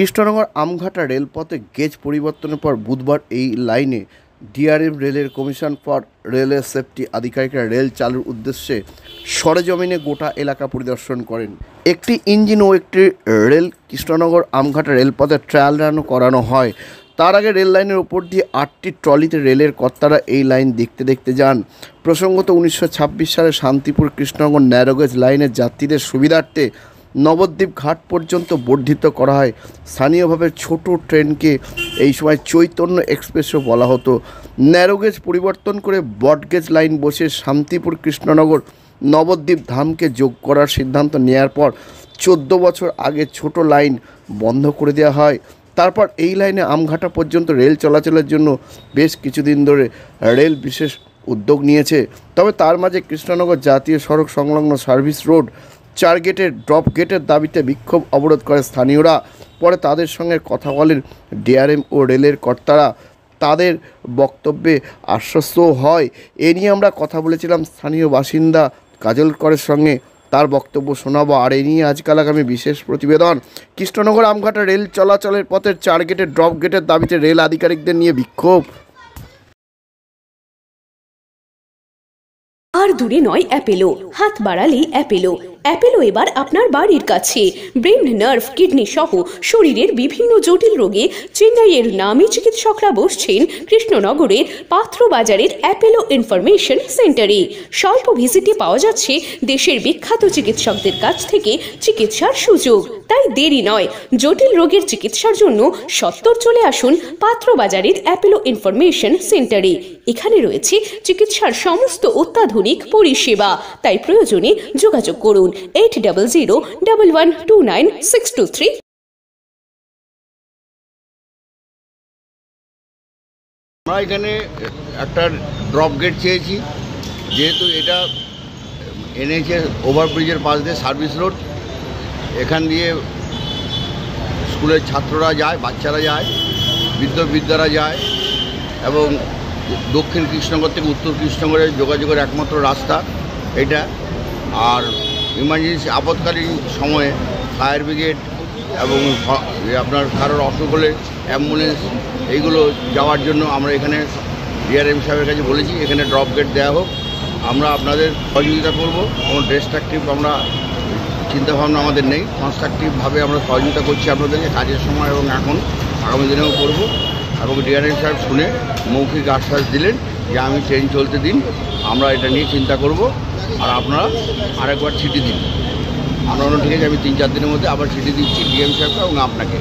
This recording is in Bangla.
কৃষ্ণনগর আমঘাটা রেলপথে গেজ পরিবর্তনের পর বুধবার এই লাইনে ডিআরএম রেলের কমিশন ফর রেলওয়ে সেফটি আধিকারিকরা রেল চালুর উদ্দেশ্যে সরেজমিনে গোটা এলাকা পরিদর্শন করেন। একটি ইঞ্জিন ও একটি রেল কৃষ্ণনগর আমঘাটা রেলপথে ট্রায়াল রানও করানো হয়। তার আগে রেল লাইনের উপর দিয়ে 8টি ট্রলিতে রেলের কর্তারা এই লাইন দেখতে যান। প্রসঙ্গত 1926 সালে শান্তিপুর কৃষ্ণনগর ন্যারোগেজ লাইনের যাত্রীদের সুবিধার্থে নবদ্বীপ ঘাট পর্যন্ত বর্ধিত করা হয়। স্থানীয়ভাবে ছোট ট্রেনকে এই সময় চৈতন্য এক্সপ্রেসও বলা হতো। ন্যারোগেজ পরিবর্তন করে ব্রডগেজ লাইন বসে শান্তিপুর কৃষ্ণনগর নবদ্বীপ ধামকে যোগ করার সিদ্ধান্ত নেওয়ার পর 14 বছর আগে ছোট লাইন বন্ধ করে দেওয়া হয়। তারপর এই লাইনে আমঘাটা পর্যন্ত রেল চলাচলের জন্য বেশ কিছুদিন ধরে রেল বিশেষ উদ্যোগ নিয়েছে। তবে তার মাঝে কৃষ্ণনগর জাতীয় সড়ক সংলগ্ন সার্ভিস রোড 4 গেটের ড্রপ গেটের দাবিতে বিক্ষোভ অবরোধ করে স্থানীয়রা। পরে তাদের সঙ্গে কথা বলেন ডিআরএম ও রেলের কর্তারা। তাদের বক্তব্যে আশ্বস্তও হয়। এ নিয়ে আমরা কথা বলেছিলাম স্থানীয় বাসিন্দা কাজলকরের সঙ্গে, তার বক্তব্য শোনাবো। আর এই নিয়ে আজকাল আগামী বিশেষ প্রতিবেদন। কৃষ্ণনগর আমঘাটা রেল চলাচলের পথের 4 গেটের ড্রপ গেটের দাবিতে রেল আধিকারিকদের নিয়ে বিক্ষোভ। আর দূরে নয় অ্যাপেলো, হাত বাড়ালেই অ্যাপেলো। অ্যাপেলো এবার আপনার বাড়ির কাছে। ব্রেন, নার্ভ, কিডনি সহ শরীরের বিভিন্ন জটিল রোগে চেন্নাইয়ের নামী চিকিৎসকরা বসছেন কৃষ্ণনগরের পাত্র বাজারের অ্যাপেলো ইনফরমেশন সেন্টারে। স্বল্প ভিজিটে পাওয়া যাচ্ছে দেশের বিখ্যাত চিকিৎসকদের কাছ থেকে চিকিৎসার সুযোগ। তাই দেরি নয়, জটিল রোগের চিকিৎসার জন্য সত্বর চলে আসুন পাত্র বাজারের অ্যাপেলো ইনফরমেশন সেন্টারে। এখানে রয়েছে চিকিৎসার সমস্ত অত্যাধুনিক পরিষেবা। তাই প্রয়োজনে যোগাযোগ করুন 8001129623। আমরা এখানে একটা ড্রপ গেট চেয়েছি, যেহেতু এটা এনএইচএস ওভারব্রিজের পাশ দিয়ে সার্ভিস রোড, এখান দিয়ে স্কুলের ছাত্ররা যায়, বাচ্চারা যায়, বৃদ্ধরা যায় এবং দক্ষিণ কৃষ্ণনগর থেকে উত্তর কৃষ্ণনগরের যোগাযোগের একমাত্র রাস্তা এটা। আর ইমার্জেন্সি আপৎকালীন সময়ে ফায়ার ব্রিগেড এবং আপনার কারোর অসুখ হলে অ্যাম্বুলেন্স এইগুলো যাওয়ার জন্য আমরা এখানে ডিআরএম সাহেবের কাছে বলেছি এখানে ড্রপ গেট দেওয়া হোক। আমরা আপনাদের সহযোগিতা করব। কোনো ডিস্ট্রাকটিভ আমরা চিন্তাভাবনা আমাদের নেই, কনস্ট্রাকটিভভাবে আমরা সহযোগিতা করছি আপনাদেরকে কাজের সময় এবং এখন আগামী দিনেও করব। এবং ডিআরএম সাহেব শুনে মৌখিক আশ্বাস দিলেন যে আমি ট্রেন চলতে দিন, আমরা এটা নিয়ে চিন্তা করব। আর আপনারা আরেকবার চিঠি দিন। আমরা ঠিক আছে, আমি 3-4 দিনের মধ্যে আবার চিঠি দিচ্ছি ডিএম সাহেবকে এবং আপনাকে।